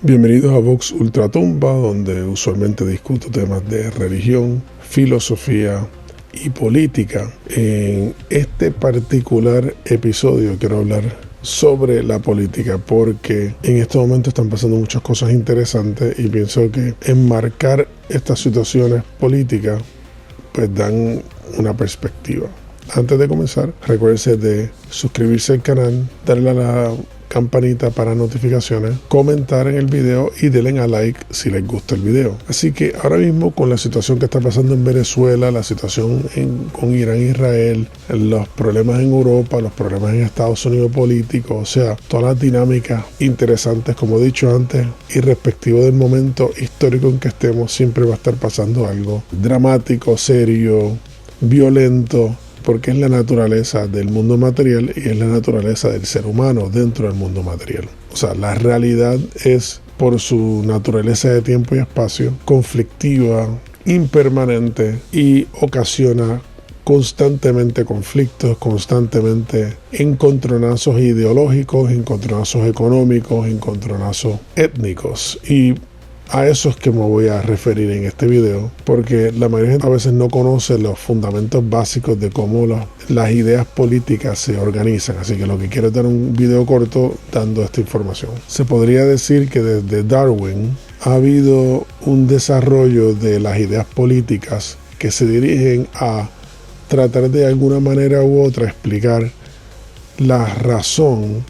Bienvenidos a Vox Ultratumba, donde usualmente discuto temas de religión, filosofía y política. En este particular episodio quiero hablar sobre la política porque en este momento están pasando muchas cosas interesantes y pienso que enmarcar estas situaciones políticas pues dan una perspectiva. Antes de comenzar, recuérdense de suscribirse al canal, darle a la campanita para notificaciones, comentar en el video y denle a like si les gusta el video. Así que ahora mismo, con la situación que está pasando en Venezuela, la situación con Irán e Israel, los problemas en Europa, los problemas en Estados Unidos políticos, o sea, todas las dinámicas interesantes, como he dicho antes, y respectivo del momento histórico en que estemos, siempre va a estar pasando algo dramático, serio, violento, porque es la naturaleza del mundo material y es la naturaleza del ser humano dentro del mundo material. O sea, la realidad es, por su naturaleza de tiempo y espacio, conflictiva, impermanente y ocasiona constantemente conflictos, constantemente encontronazos ideológicos, encontronazos económicos, encontronazos étnicos. Y a eso es que me voy a referir en este video, porque la mayoría de gente a veces no conoce los fundamentos básicos de cómo las ideas políticas se organizan. Así que lo que quiero es dar un video corto dando esta información. Se podría decir que desde Darwin ha habido un desarrollo de las ideas políticas que se dirigen a tratar de alguna manera u otra explicar la razón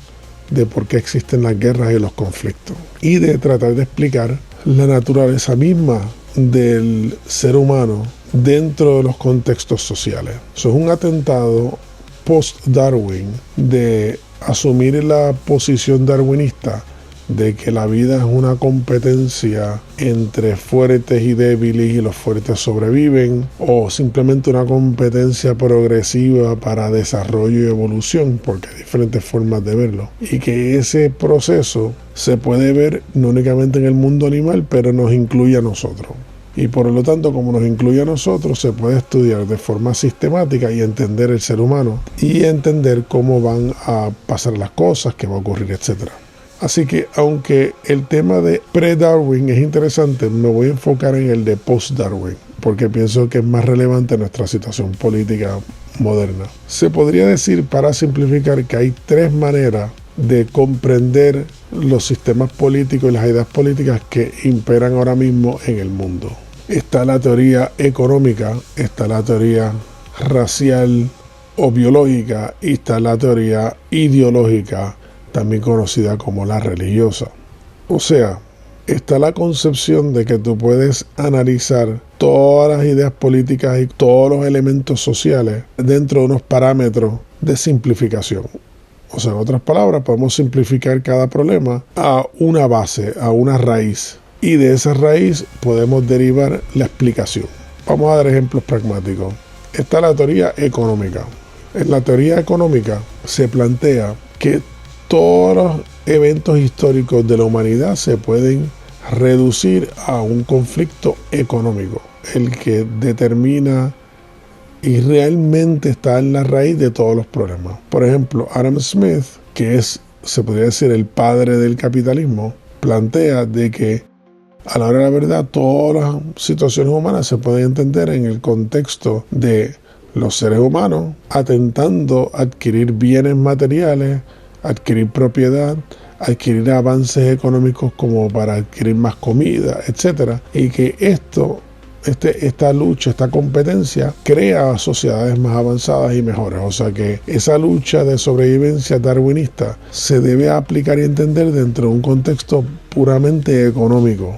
de por qué existen las guerras y los conflictos, y de tratar de explicar la naturaleza misma del ser humano dentro de los contextos sociales. Eso es un atentado post-Darwin de asumir la posición darwinista de que la vida es una competencia entre fuertes y débiles y los fuertes sobreviven, o simplemente una competencia progresiva para desarrollo y evolución, porque hay diferentes formas de verlo, y que ese proceso se puede ver no únicamente en el mundo animal, pero nos incluye a nosotros. Y por lo tanto, como nos incluye a nosotros, se puede estudiar de forma sistemática y entender el ser humano y entender cómo van a pasar las cosas, qué va a ocurrir, etcétera. Así que, aunque el tema de pre-Darwin es interesante, me voy a enfocar en el de post-Darwin, porque pienso que es más relevante en nuestra situación política moderna. Se podría decir, para simplificar, que hay tres maneras de comprender los sistemas políticos y las ideas políticas que imperan ahora mismo en el mundo. Está la teoría económica, está la teoría racial o biológica y está la teoría ideológica, también conocida como la religiosa. O sea, está la concepción de que tú puedes analizar todas las ideas políticas y todos los elementos sociales dentro de unos parámetros de simplificación. O sea, en otras palabras, podemos simplificar cada problema a una base, a una raíz, y de esa raíz podemos derivar la explicación. Vamos a dar ejemplos pragmáticos. Está la teoría económica. En la teoría económica se plantea que todos los eventos históricos de la humanidad se pueden reducir a un conflicto económico, el que determina y realmente está en la raíz de todos los problemas. Por ejemplo, Adam Smith, que se podría decir el padre del capitalismo, plantea de que a la hora de la verdad todas las situaciones humanas se pueden entender en el contexto de los seres humanos atentando a adquirir bienes materiales, adquirir propiedad, adquirir avances económicos como para adquirir más comida, etcétera, y que esta lucha, esta competencia crea sociedades más avanzadas y mejores. O sea que esa lucha de sobrevivencia darwinista se debe aplicar y entender dentro de un contexto puramente económico,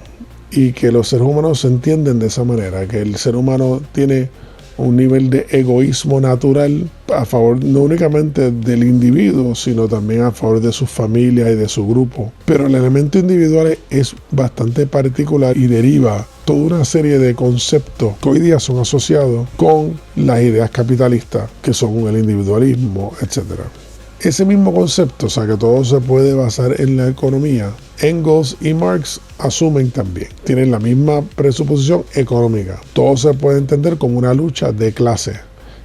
y que los seres humanos se entienden de esa manera, que el ser humano tiene un nivel de egoísmo natural a favor no únicamente del individuo, sino también a favor de su familia y de su grupo. Pero el elemento individual es bastante particular y deriva toda una serie de conceptos que hoy día son asociados con las ideas capitalistas, que son el individualismo, etc. Ese mismo concepto, o sea que todo se puede basar en la economía, Engels y Marx asumen también. Tienen la misma presuposición económica. Todo se puede entender como una lucha de clases.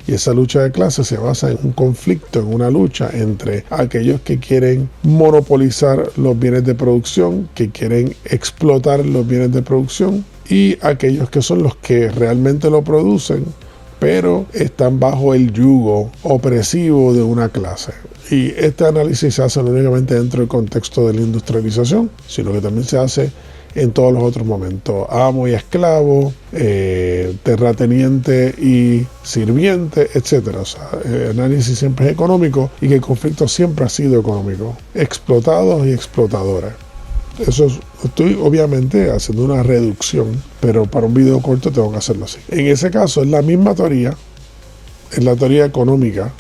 Y esa lucha de clases se basa en un conflicto, en una lucha entre aquellos que quieren monopolizar los bienes de producción, que quieren explotar los bienes de producción, y aquellos que son los que realmente lo producen, pero están bajo el yugo opresivo de una clase. Y este análisis se hace no únicamente dentro del contexto de la industrialización, sino que también se hace en todos los otros momentos: amo y esclavo, terrateniente y sirviente, etc. O sea, el análisis siempre es económico y que el conflicto siempre ha sido económico. Explotados y explotadores. Eso estoy obviamente haciendo una reducción, pero para un video corto tengo que hacerlo así. En ese caso es la misma teoría, es la teoría económica.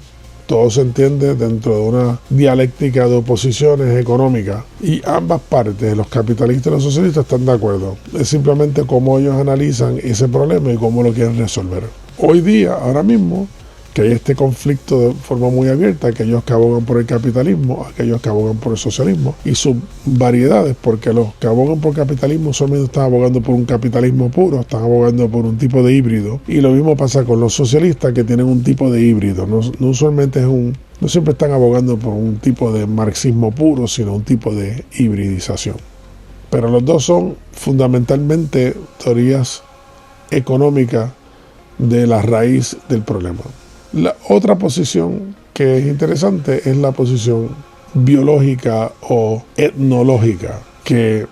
Todo se entiende dentro de una dialéctica de oposiciones económicas y ambas partes, los capitalistas y los socialistas, están de acuerdo. Es simplemente cómo ellos analizan ese problema y cómo lo quieren resolver. Hoy día, ahora mismo, que hay este conflicto de forma muy abierta, aquellos que abogan por el capitalismo, aquellos que abogan por el socialismo y sus variedades, porque los que abogan por capitalismo solamente están abogando por un capitalismo puro, están abogando por un tipo de híbrido, y lo mismo pasa con los socialistas, que tienen un tipo de híbrido. No usualmente no siempre están abogando por un tipo de marxismo puro, sino un tipo de hibridización. Pero los dos son fundamentalmente teorías económicas de la raíz del problema. La otra posición que es interesante es la posición biológica o etnológica, que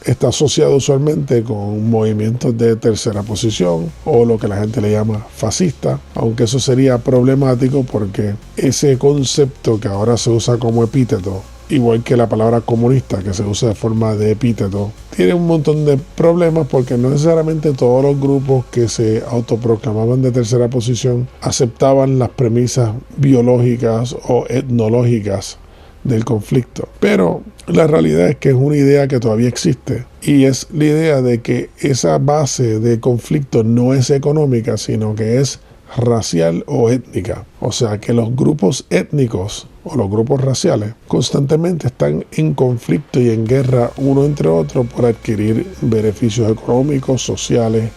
está asociada usualmente con movimientos de tercera posición o lo que la gente le llama fascista, aunque eso sería problemático porque ese concepto que ahora se usa como epíteto, igual que la palabra comunista, que se usa de forma de epíteto, tiene un montón de problemas porque no necesariamente todos los grupos que se autoproclamaban de tercera posición aceptaban las premisas biológicas o etnológicas del conflicto. Pero la realidad es que es una idea que todavía existe, y es la idea de que esa base de conflicto no es económica, sino que es racial o étnica. O sea que los grupos étnicos o los grupos raciales constantemente están en conflicto y en guerra uno entre otros por adquirir beneficios económicos, sociales,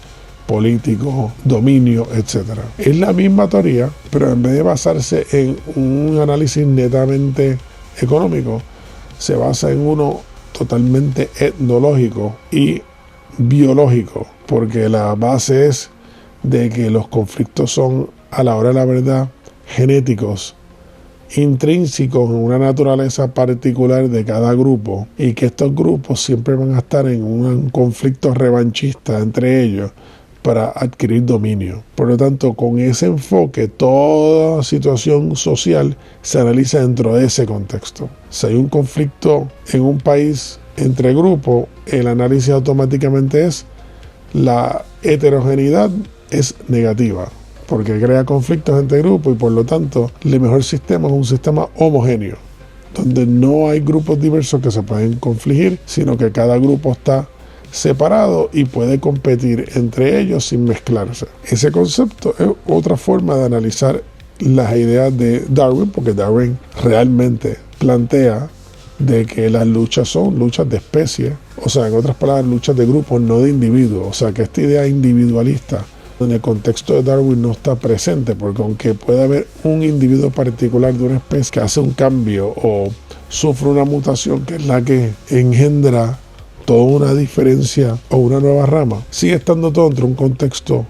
políticos, dominio, etc. Es la misma teoría, pero en vez de basarse en un análisis netamente económico, se basa en uno totalmente etnológico y biológico, porque la base es de que los conflictos son, a la hora de la verdad, genéticos, intrínsecos en una naturaleza particular de cada grupo, y que estos grupos siempre van a estar en un conflicto revanchista entre ellos para adquirir dominio. Por lo tanto, con ese enfoque, toda situación social se analiza dentro de ese contexto. Si hay un conflicto en un país entre grupos, el análisis automáticamente es la heterogeneidad es negativa, porque crea conflictos entre grupos, y por lo tanto el mejor sistema es un sistema homogéneo, donde no hay grupos diversos que se pueden confligir, sino que cada grupo está separado y puede competir entre ellos sin mezclarse. Ese concepto es otra forma de analizar las ideas de Darwin, porque Darwin realmente plantea de que las luchas son luchas de especies, o sea, en otras palabras, luchas de grupos, no de individuos. O sea, que esta idea individualista en el contexto de Darwin no está presente, porque aunque pueda haber un individuo particular de una especie que hace un cambio o sufre una mutación que es la que engendra toda una diferencia o una nueva rama, sigue estando todo entre un contexto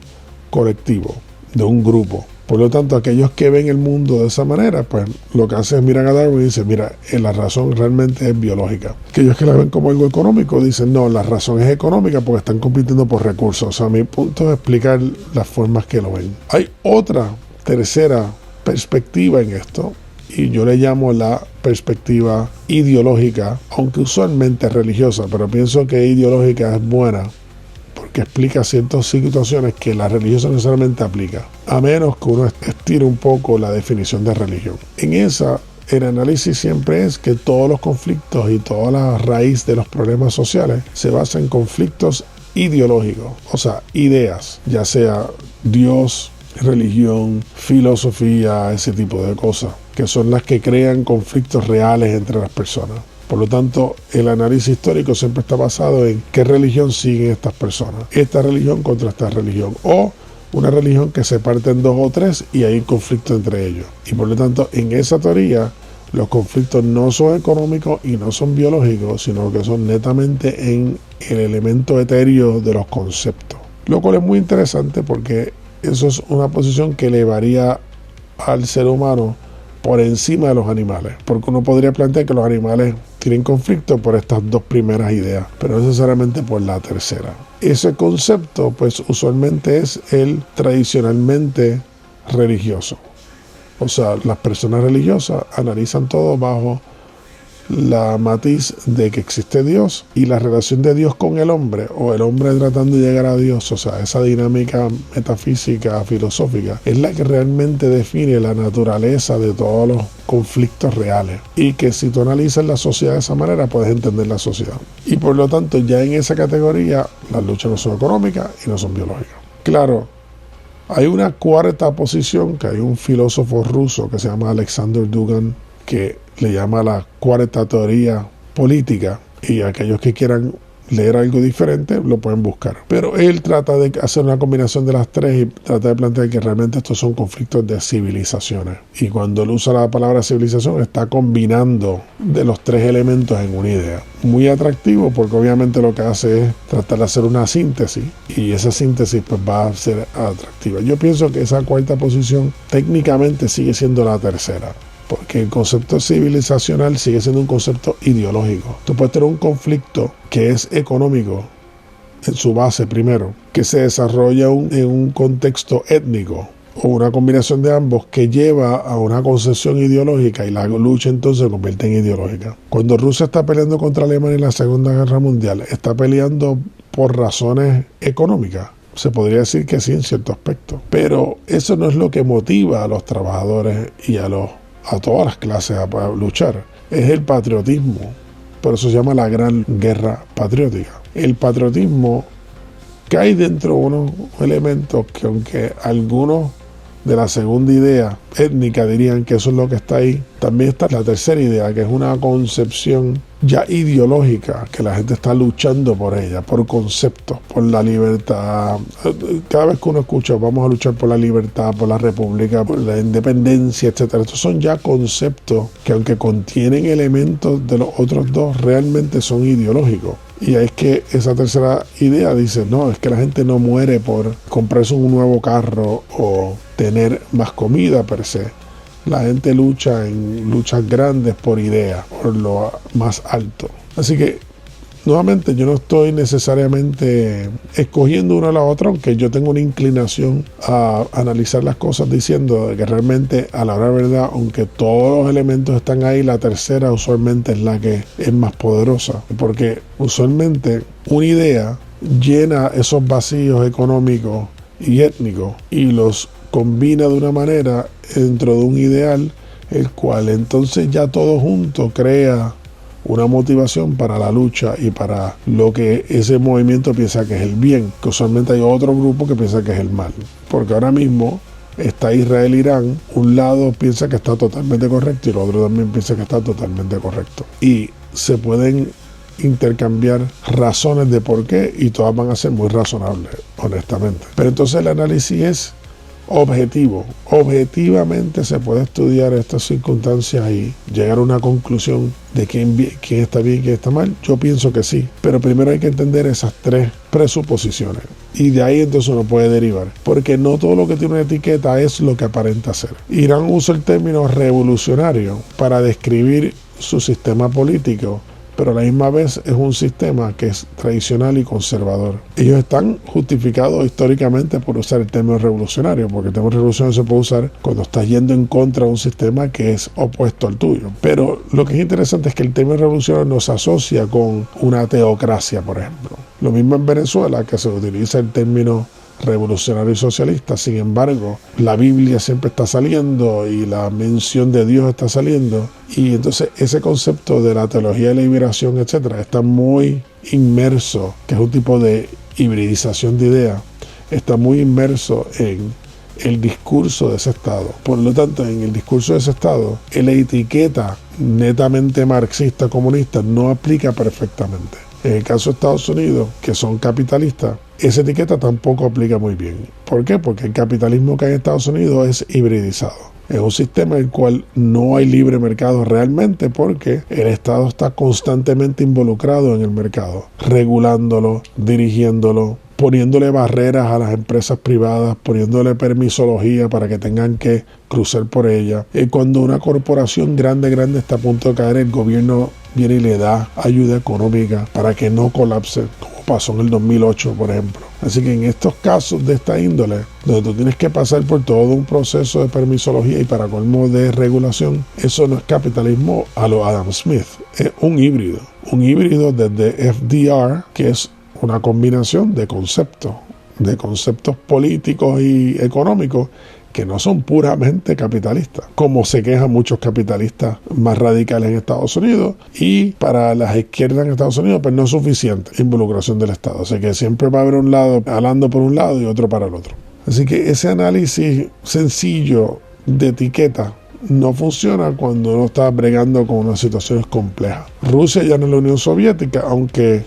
colectivo, de un grupo. Por lo tanto, aquellos que ven el mundo de esa manera, pues lo que hacen es mirar a Darwin y dicen, mira, la razón realmente es biológica. Aquellos que la ven como algo económico dicen, no, la razón es económica porque están compitiendo por recursos. O sea, mi punto es explicar las formas que lo ven. Hay otra tercera perspectiva en esto, y yo le llamo la perspectiva ideológica, aunque usualmente es religiosa, pero pienso que ideológica es buena, que explica ciertas situaciones que la religiosa no necesariamente aplica, a menos que uno estire un poco la definición de religión. En esa, el análisis siempre es que todos los conflictos y toda la raíz de los problemas sociales se basa en conflictos ideológicos, o sea, ideas, ya sea Dios, religión, filosofía, ese tipo de cosas, que son las que crean conflictos reales entre las personas. Por lo tanto, el análisis histórico siempre está basado en qué religión siguen estas personas. Esta religión contra esta religión. O una religión que se parte en dos o tres y hay un conflicto entre ellos. Y por lo tanto, en esa teoría, los conflictos no son económicos y no son biológicos, sino que son netamente en el elemento etéreo de los conceptos. Lo cual es muy interesante porque eso es una posición que elevaría al ser humano por encima de los animales. Porque uno podría plantear que los animales tienen conflicto por estas dos primeras ideas, pero no necesariamente por la tercera. Ese concepto, pues usualmente es el tradicionalmente religioso. O sea, las personas religiosas analizan todo bajo la matiz de que existe Dios y la relación de Dios con el hombre, o el hombre tratando de llegar a Dios. O sea, esa dinámica metafísica, filosófica, es la que realmente define la naturaleza de todos los conflictos reales. Y que si tú analizas la sociedad de esa manera, puedes entender la sociedad. Y por lo tanto, ya en esa categoría, las luchas no son económicas y no son biológicas. Claro, hay una cuarta posición que hay un filósofo ruso que se llama Alexander Dugin, que le llama la cuarta teoría política, y aquellos que quieran leer algo diferente lo pueden buscar. Pero él trata de hacer una combinación de las tres y trata de plantear que realmente estos son conflictos de civilizaciones. Y cuando él usa la palabra civilización, está combinando de los tres elementos en una idea. Muy atractivo porque obviamente lo que hace es tratar de hacer una síntesis, y esa síntesis pues va a ser atractiva. Yo pienso que esa cuarta posición técnicamente sigue siendo la tercera, porque el concepto civilizacional sigue siendo un concepto ideológico. Tú puedes tener un conflicto que es económico en su base primero, que se desarrolla en un contexto étnico, o una combinación de ambos que lleva a una concepción ideológica, y la lucha entonces se convierte en ideológica. Cuando Rusia está peleando contra Alemania en la Segunda Guerra Mundial, está peleando por razones económicas. Se podría decir que sí en cierto aspecto, pero eso no es lo que motiva a los trabajadores y a todas las clases a luchar. Es el patriotismo. Por eso se llama la Gran Guerra Patriótica. El patriotismo cae dentro de unos elementos que, aunque algunos de la segunda idea étnica dirían que eso es lo que está ahí, también está la tercera idea, que es una concepción ya ideológica, que la gente está luchando por ella, por conceptos, por la libertad. Cada vez que uno escucha vamos a luchar por la libertad, por la república, por la independencia, etcétera, estos son ya conceptos que, aunque contienen elementos de los otros dos, realmente son ideológicos. Y es que esa tercera idea dice, no, es que la gente no muere por comprarse un nuevo carro o tener más comida per se. La gente lucha en luchas grandes por ideas, por lo más alto. Así que, nuevamente, yo no estoy necesariamente escogiendo una a la otra, aunque yo tengo una inclinación a analizar las cosas diciendo que realmente, a la hora de verdad, aunque todos los elementos están ahí, la tercera usualmente es la que es más poderosa. Porque usualmente una idea llena esos vacíos económicos y étnicos y los combina de una manera dentro de un ideal, el cual entonces ya todo junto crea una motivación para la lucha y para lo que ese movimiento piensa que es el bien, que usualmente hay otro grupo que piensa que es el mal. Porque ahora mismo está Israel-Irán, un lado piensa que está totalmente correcto y el otro también piensa que está totalmente correcto. Y se pueden intercambiar razones de por qué y todas van a ser muy razonables, honestamente. Pero entonces el análisis es objetivo. Objetivamente se puede estudiar estas circunstancias y llegar a una conclusión de quién está bien y quién está mal. Yo pienso que sí, pero primero hay que entender esas tres presuposiciones y de ahí entonces uno puede derivar, porque no todo lo que tiene una etiqueta es lo que aparenta ser. Irán usa el término revolucionario para describir su sistema político, pero a la misma vez es un sistema que es tradicional y conservador. Ellos están justificados históricamente por usar el término revolucionario, porque el término revolucionario se puede usar cuando estás yendo en contra de un sistema que es opuesto al tuyo. Pero lo que es interesante es que el término revolucionario no se asocia con una teocracia, por ejemplo. Lo mismo en Venezuela, que se utiliza el término revolucionario y socialista. Sin embargo, la Biblia siempre está saliendo y la mención de Dios está saliendo, y entonces ese concepto de la teología de la liberación, etcétera, está muy inmerso, que es un tipo de hibridización de ideas, está muy inmerso en el discurso de ese Estado. Por lo tanto, en el discurso de ese Estado, la etiqueta netamente marxista comunista no aplica perfectamente. En el caso de Estados Unidos, que son capitalistas, esa etiqueta tampoco aplica muy bien. ¿Por qué? Porque el capitalismo que hay en Estados Unidos es hibridizado. Es un sistema en el cual no hay libre mercado realmente porque el Estado está constantemente involucrado en el mercado, regulándolo, dirigiéndolo, poniéndole barreras a las empresas privadas, poniéndole permisología para que tengan que cruzar por ella. Y cuando una corporación grande está a punto de caer, el gobierno viene y le da ayuda económica para que no colapse, como pasó en el 2008, por ejemplo. Así que en estos casos de esta índole, donde tú tienes que pasar por todo un proceso de permisología y para colmo de regulación, eso no es capitalismo a lo Adam Smith, es un híbrido desde FDR, que es una combinación de conceptos políticos y económicos que no son puramente capitalistas, como se quejan muchos capitalistas más radicales en Estados Unidos, y para las izquierdas en Estados Unidos pues no es suficiente involucración del Estado, así que siempre va a haber un lado jalando por un lado y otro para el otro. Así que ese análisis sencillo de etiqueta no funciona cuando uno está bregando con unas situaciones complejas. Rusia ya no es la Unión Soviética, aunque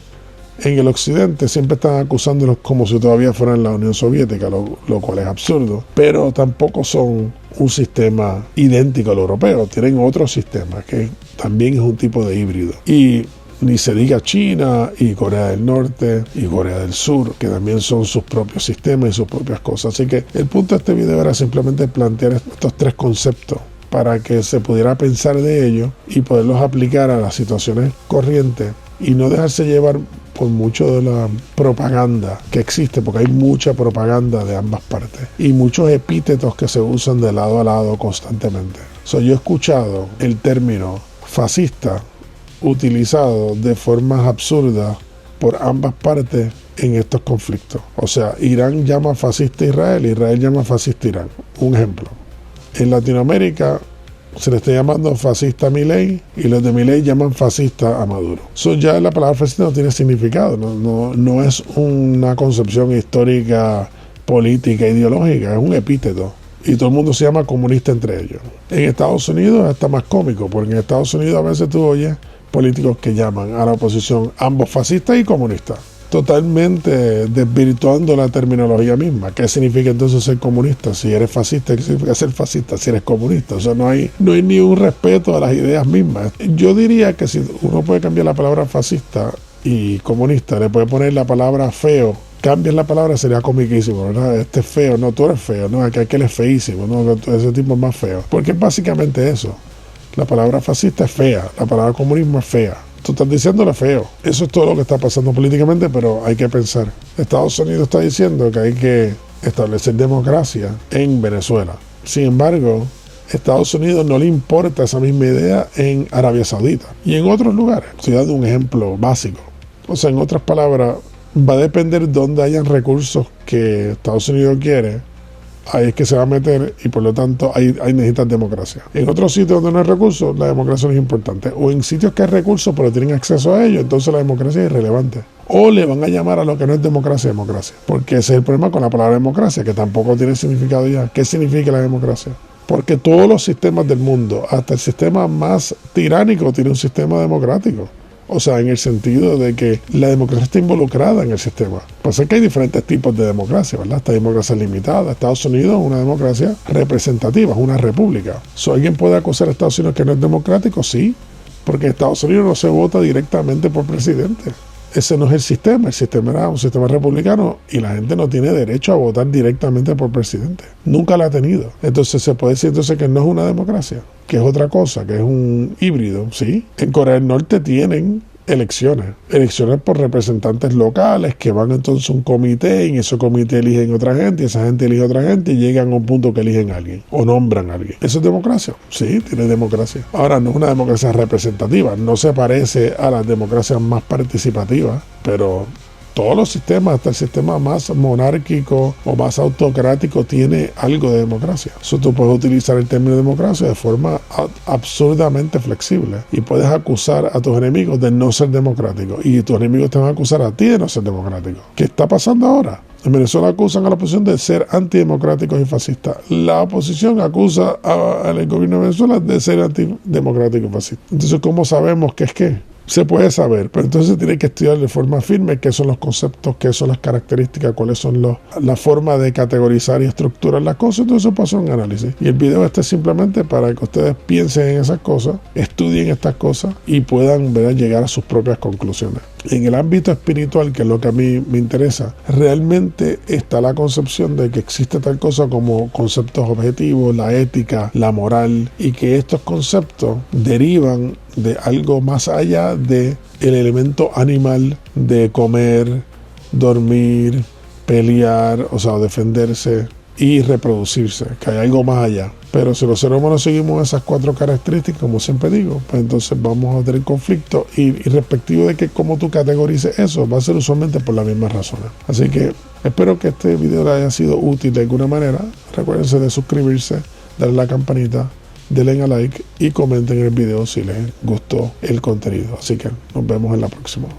en el occidente siempre están acusándolos como si todavía fueran la Unión Soviética, lo cual es absurdo, pero tampoco son un sistema idéntico al europeo, tienen otro sistema que también es un tipo de híbrido. Y ni se diga China y Corea del Norte y Corea del Sur, que también son sus propios sistemas y sus propias cosas. Así que el punto de este video era simplemente plantear estos tres conceptos para que se pudiera pensar de ellos y poderlos aplicar a las situaciones corrientes y no dejarse llevar por mucho de la propaganda que existe, porque hay mucha propaganda de ambas partes y muchos epítetos que se usan de lado a lado constantemente. Yo he escuchado el término fascista utilizado de formas absurdas por ambas partes en estos conflictos. O sea, Irán llama fascista a Israel, Israel llama fascista a Irán. Un ejemplo. En Latinoamérica se le está llamando fascista a Milei y los de Milei llaman fascista a Maduro. Ya la palabra fascista no tiene significado, no es una concepción histórica, política, ideológica, es un epíteto. Y todo el mundo se llama comunista entre ellos. En Estados Unidos está más cómico, porque en Estados Unidos a veces tú oyes políticos que llaman a la oposición ambos fascistas y comunistas, totalmente desvirtuando la terminología misma. ¿Qué significa entonces ser comunista? Si eres fascista, ¿qué significa ser fascista si eres comunista? O sea, no hay ni un respeto a las ideas mismas. Yo diría que si uno puede cambiar la palabra fascista y comunista, le puede poner la palabra feo, cambias la palabra, sería comiquísimo, ¿verdad? Este es feo, no, tú eres feo, no, aquel es feísimo, no, ese tipo es más feo. Porque es básicamente eso. La palabra fascista es fea, la palabra comunismo es fea. Tú estás diciéndole feo. Eso es todo lo que está pasando políticamente, pero hay que pensar. Estados Unidos está diciendo que hay que establecer democracia en Venezuela. Sin embargo, Estados Unidos no le importa esa misma idea en Arabia Saudita y en otros lugares. Estoy dando un ejemplo básico. O sea, en otras palabras, va a depender dónde hayan recursos que Estados Unidos quiere. Ahí es que se va a meter y por lo tanto ahí necesitan democracia. En otros sitios donde no hay recursos, la democracia no es importante. O en sitios que hay recursos pero tienen acceso a ellos, entonces la democracia es irrelevante. O le van a llamar a lo que no es democracia. Porque ese es el problema con la palabra democracia, que tampoco tiene significado ya. ¿Qué significa la democracia? Porque todos los sistemas del mundo, hasta el sistema más tiránico, tiene un sistema democrático. O sea, en el sentido de que la democracia está involucrada en el sistema. Pasa que hay diferentes tipos de democracia, ¿verdad? Esta democracia limitada. Estados Unidos es una democracia representativa, es una república. ¿Alguien puede acusar a Estados Unidos que no es democrático? Sí, porque en Estados Unidos no se vota directamente por presidente. Ese no es el sistema era un sistema republicano y la gente no tiene derecho a votar directamente por presidente. Nunca la ha tenido. Entonces se puede decir entonces que no es una democracia, que es otra cosa, que es un híbrido, ¿sí? En Corea del Norte tienen elecciones por representantes locales que van entonces a un comité y en ese comité eligen otra gente y esa gente elige otra gente y llegan a un punto que eligen a alguien o nombran a alguien. ¿Eso es democracia? Sí, tiene democracia. Ahora, no es una democracia representativa, no se parece a las democracias más participativas, pero todos los sistemas, hasta el sistema más monárquico o más autocrático, tiene algo de democracia. Eso tú puedes utilizar el término democracia de forma absurdamente flexible y puedes acusar a tus enemigos de no ser democráticos y tus enemigos te van a acusar a ti de no ser democrático. ¿Qué está pasando ahora? En Venezuela acusan a la oposición de ser antidemocráticos y fascistas. La oposición acusa al gobierno de Venezuela de ser antidemocrático y fascista. Entonces, ¿cómo sabemos qué es qué? se puede saber, pero entonces tiene que estudiar de forma firme qué son los conceptos, qué son las características, cuáles son la forma de categorizar y estructurar las cosas. Entonces eso pasa un análisis. Y el video este es simplemente para que ustedes piensen en esas cosas, estudien estas cosas y puedan, ¿verdad?, llegar a sus propias conclusiones. En el ámbito espiritual, que es lo que a mí me interesa, realmente está la concepción de que existe tal cosa como conceptos objetivos, la ética, la moral, y que estos conceptos derivan de algo más allá de el elemento animal de comer, dormir, pelear, o sea, defenderse y reproducirse, que hay algo más allá. Pero si los seres humanos seguimos esas 4 características, como siempre digo, pues entonces vamos a tener conflicto y respectivo de que cómo tú categorices eso, va a ser usualmente por las mismas razones. Así que espero que este video les haya sido útil de alguna manera. Recuérdense de suscribirse, darle a la campanita, denle a like y comenten el video si les gustó el contenido. Así que nos vemos en la próxima.